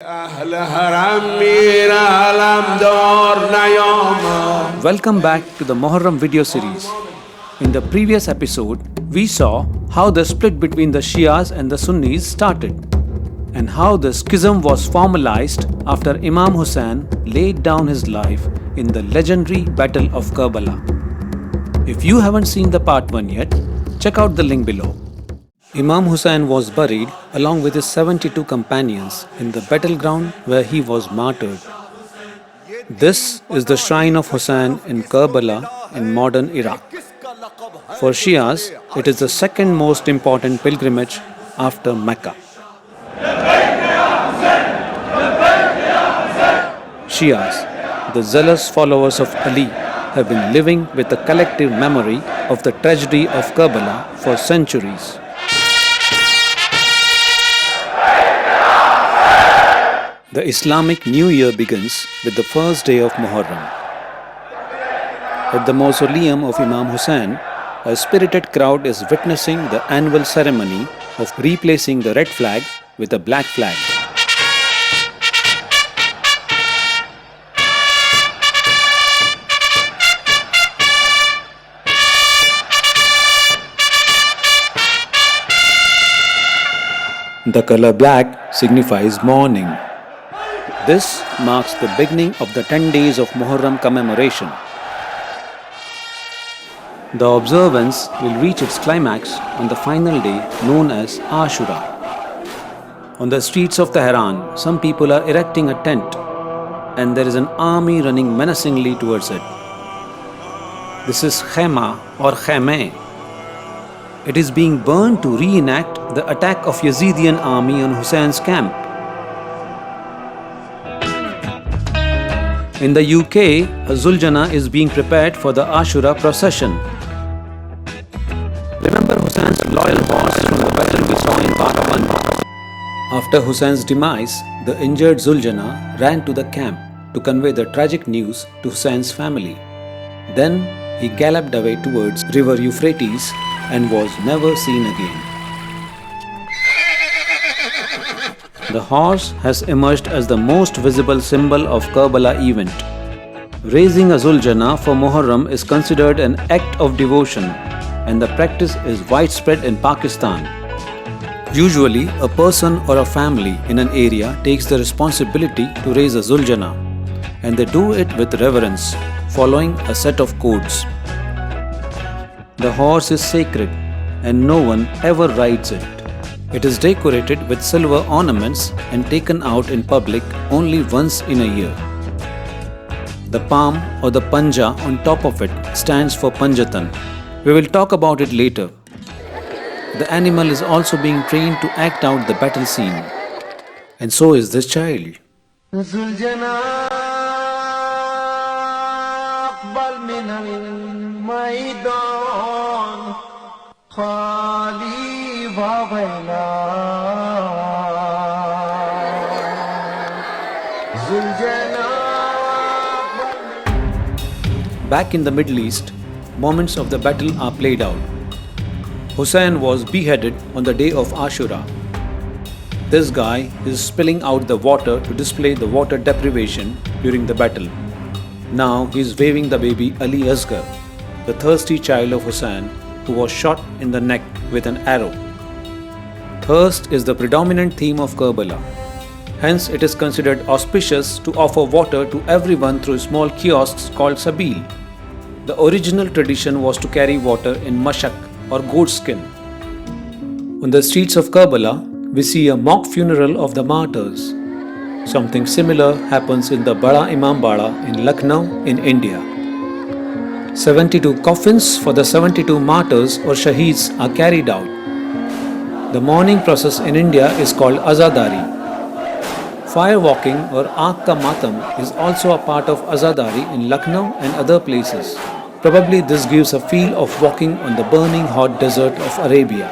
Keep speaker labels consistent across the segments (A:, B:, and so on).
A: Welcome back to the Muharram video series. In the previous episode, we saw how the split between the Shias and the Sunnis started, and how the schism was formalized after Imam Hussain laid down his life in the legendary Battle of Karbala. If you haven't seen the part 1 yet, check out the link below. Imam Hussain was buried along with his 72 companions in the battleground where he was martyred. This is the shrine of Hussain in Karbala in modern Iraq. For Shias, it is the second most important pilgrimage after Mecca. Shias, the zealous followers of Ali, have been living with the collective memory of the tragedy of Karbala for centuries. The Islamic New Year begins with the first day of Muharram. At the mausoleum of Imam Hussain, a spirited crowd is witnessing the annual ceremony of replacing the red flag with a black flag. The color black signifies mourning. This marks the beginning of the 10 days of Muharram commemoration. The observance will reach its climax on the final day known as Ashura. On the streets of Tehran, some people are erecting a tent and there is an army running menacingly towards it. This is Khema or Kheme. It is being burned to reenact the attack of Yazidian army on Hussein's camp. In the UK, a Zuljana is being prepared for the Ashura procession. Remember Hussein's loyal horse from the battle we saw in part 1. After Hussein's demise, the injured Zuljana ran to the camp to convey the tragic news to Hussein's family. Then he galloped away towards river Euphrates and was never seen again. The horse has emerged as the most visible symbol of Karbala event. Raising a Zuljana for Muharram is considered an act of devotion, and the practice is widespread in Pakistan. Usually, a person or a family in an area takes the responsibility to raise a Zuljana, and they do it with reverence, following a set of codes. The horse is sacred, and no one ever rides it. It is decorated with silver ornaments and taken out in public only once in a year. The palm or the panja on top of it stands for Panjatan. We will talk about it later. The animal is also being trained to act out the battle scene. And so is this child. Back in the Middle East, moments of the battle are played out. Hussain was beheaded on the day of Ashura. This guy is spilling out the water to display the water deprivation during the battle. Now he is waving the baby Ali Asghar, the thirsty child of Hussain, who was shot in the neck with an arrow. Thirst is the predominant theme of Karbala. Hence, it is considered auspicious to offer water to everyone through small kiosks called sabil. The original tradition was to carry water in mashak or goat skin. On the streets of Karbala, we see a mock funeral of the martyrs. Something similar happens in the Bada Imam Bada in Lucknow in India. 72 coffins for the 72 martyrs or shaheeds are carried out. The mourning process in India is called Azadari. Fire walking or Aag Ka Matam is also a part of Azadari in Lucknow and other places. Probably this gives a feel of walking on the burning hot desert of Arabia.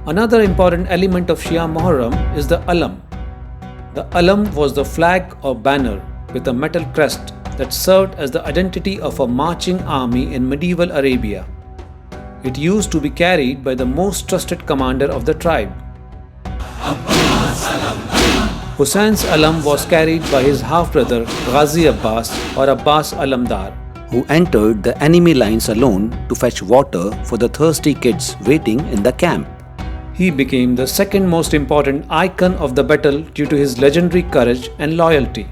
A: Another important element of Shia Muharram is the alam. The alam was the flag or banner with a metal crest that served as the identity of a marching army in medieval Arabia. It used to be carried by the most trusted commander of the tribe. Hussein's alam was carried by his half-brother Ghazi Abbas or Abbas Alamdar, who entered the enemy lines alone to fetch water for the thirsty kids waiting in the camp. He became the second most important icon of the battle due to his legendary courage and loyalty.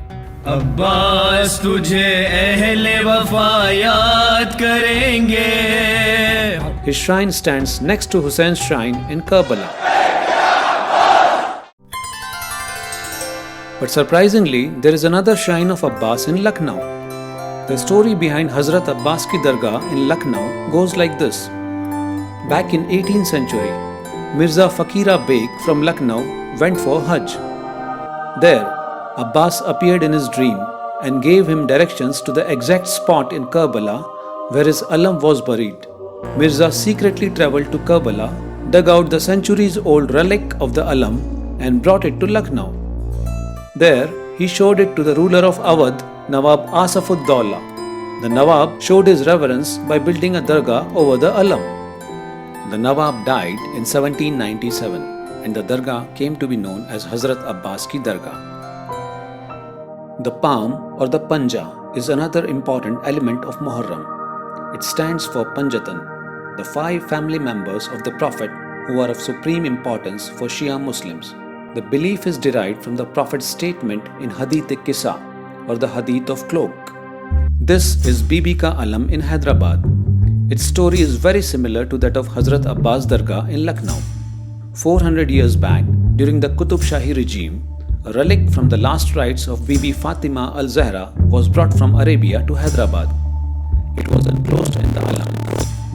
B: Abbas तुझे अहले वफा याद करेंगे.
A: His shrine stands next to Hussein's shrine in Karbala. But surprisingly, there is another shrine of Abbas in Lucknow. The story behind Hazrat Abbas ki Dargah in Lucknow goes like this. Back in 18th century, Mirza Fakira Beg from Lucknow went for Hajj. There, Abbas appeared in his dream and gave him directions to the exact spot in Karbala where his alam was buried. Mirza secretly travelled to Karbala, dug out the centuries-old relic of the alam and brought it to Lucknow. There, he showed it to the ruler of Awadh, Nawab Asaf-ud-Daula. The Nawab showed his reverence by building a dargah over the alam. The Nawab died in 1797 and the dargah came to be known as Hazrat Abbas ki Dargah. The palm or the panja is another important element of Muharram. It stands for Panjatan, the 5 family members of the Prophet who are of supreme importance for Shia Muslims. The belief is derived from the Prophet's statement in Hadith-e-Qissa or the Hadith of Cloak. This is Bibi Ka Alam in Hyderabad. Its story is very similar to that of Hazrat Abbas Dargah in Lucknow. 400 years back, during the Qutub Shahi regime, a relic from the last rites of Bibi Fatima al-Zahra was brought from Arabia to Hyderabad. It was enclosed in the alam.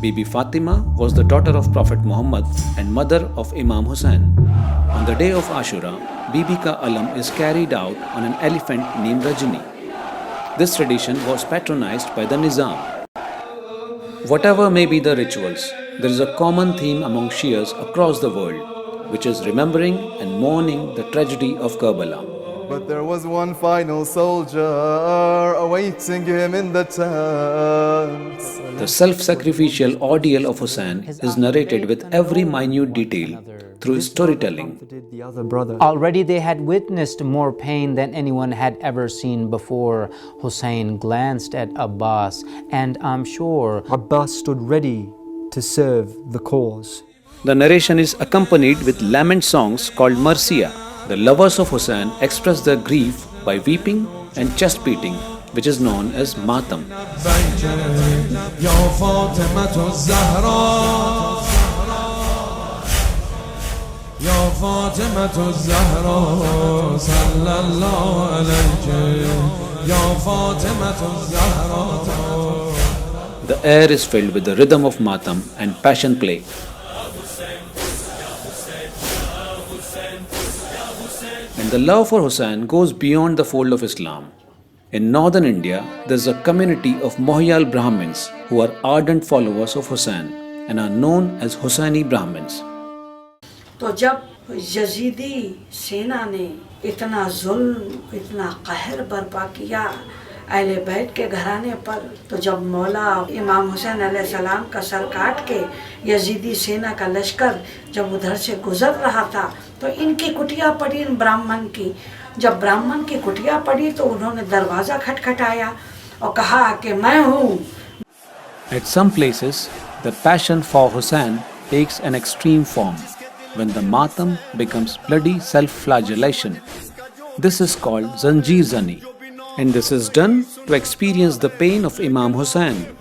A: Bibi Fatima was the daughter of Prophet Muhammad and mother of Imam Hussain. On the day of Ashura, Bibi Ka Alam is carried out on an elephant named Rajni. This tradition was patronized by the Nizam. Whatever may be the rituals, there is a common theme among Shias across the world, which is remembering and mourning the tragedy of Karbala.
C: But there was one final soldier awaiting him in the tents.
A: The self-sacrificial ordeal of Hussain is narrated with every minute detail through storytelling.
D: Already they had witnessed more pain than anyone had ever seen before. Hussein glanced at Abbas, and I'm sure
E: Abbas stood ready to serve the cause.
A: The narration is accompanied with lament songs called Marsiya. The lovers of Hussain express their grief by weeping and chest beating, which is known as Matam. The air is filled with the rhythm of Matam and passion play. And the love for Hussain goes beyond the fold of Islam. In northern India, there is a community of Mohyal Brahmins who are ardent followers of Hussain and are known as Hussaini Brahmins.
F: तो जब Yazidi सेना ने इतना जुल्म इतना कहर बर्पा किया अहले बैत के घराने पर, तो जब मौला इमाम हुसैन अलैहिस्सलाम का सर काट के यजीदी सेना का लश्कर जब उधर से गुजर रहा था, तो इनकी कुटिया पड़ी ब्राह्मण की. जब ब्राह्मण की कुटिया पड़ी तो उन्होंने दरवाज़ा खटखटाया और कहा कि मैं हूँ.
A: At some places, the passion for Hussain takes an extreme form when the matam becomes bloody self-flagellation. This is called Zanjeer Zani, and this is done to experience the pain of Imam Hussain.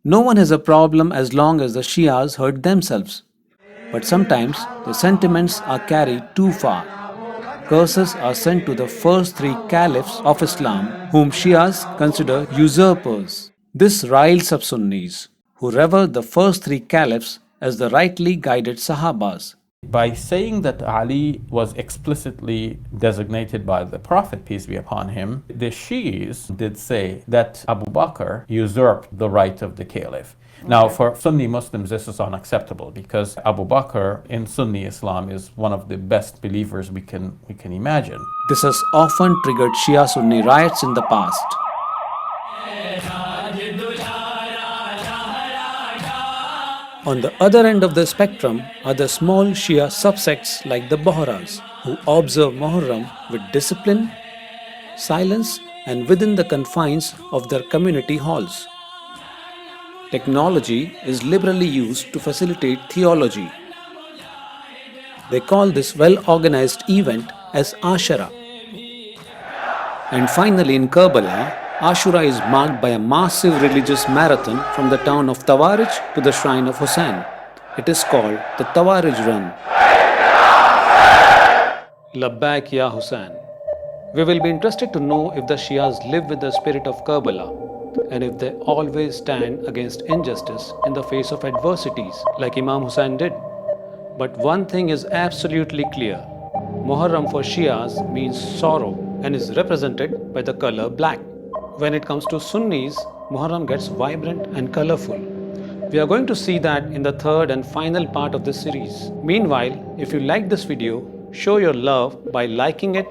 A: No one has a problem as long as the Shias hurt themselves. But sometimes the sentiments are carried too far. Curses are sent to the first 3 caliphs of Islam, whom Shias consider usurpers. This riles up Sunnis, who revere the first 3 caliphs as the rightly guided Sahabas.
G: By saying that Ali was explicitly designated by the Prophet, peace be upon him, the Shi'is did say that Abu Bakr usurped the right of the caliph. Now, for Sunni Muslims, this is unacceptable because Abu Bakr in Sunni Islam is one of the best believers we can imagine.
A: This has often triggered Shia-Sunni riots in the past. On the other end of the spectrum are the small Shia subsects like the Bohras. who observe Muharram with discipline, silence, and within the confines of their community halls. Technology is liberally used to facilitate theology. They call this well-organized event as Ashura. And finally in Karbala, Ashura is marked by a massive religious marathon from the town of Tawarij to the shrine of Hussein. It is called the Tawarij Run. Labbaik Ya Hussein. We will be interested to know if the Shias live with the spirit of Karbala and if they always stand against injustice in the face of adversities like Imam Hussein did. But one thing is absolutely clear. Muharram for Shias means sorrow and is represented by the color black. When it comes to Sunnis, Muharram gets vibrant and colorful. We are going to see that in the third and final part of this series. Meanwhile, if you like this video, show your love by liking it,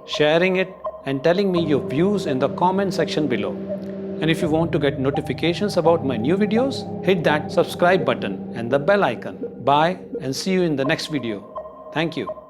A: sharing it, and telling me your views in the comment section below. And if you want to get notifications about my new videos, hit that subscribe button and the bell icon. Bye and see you in the next video. Thank you.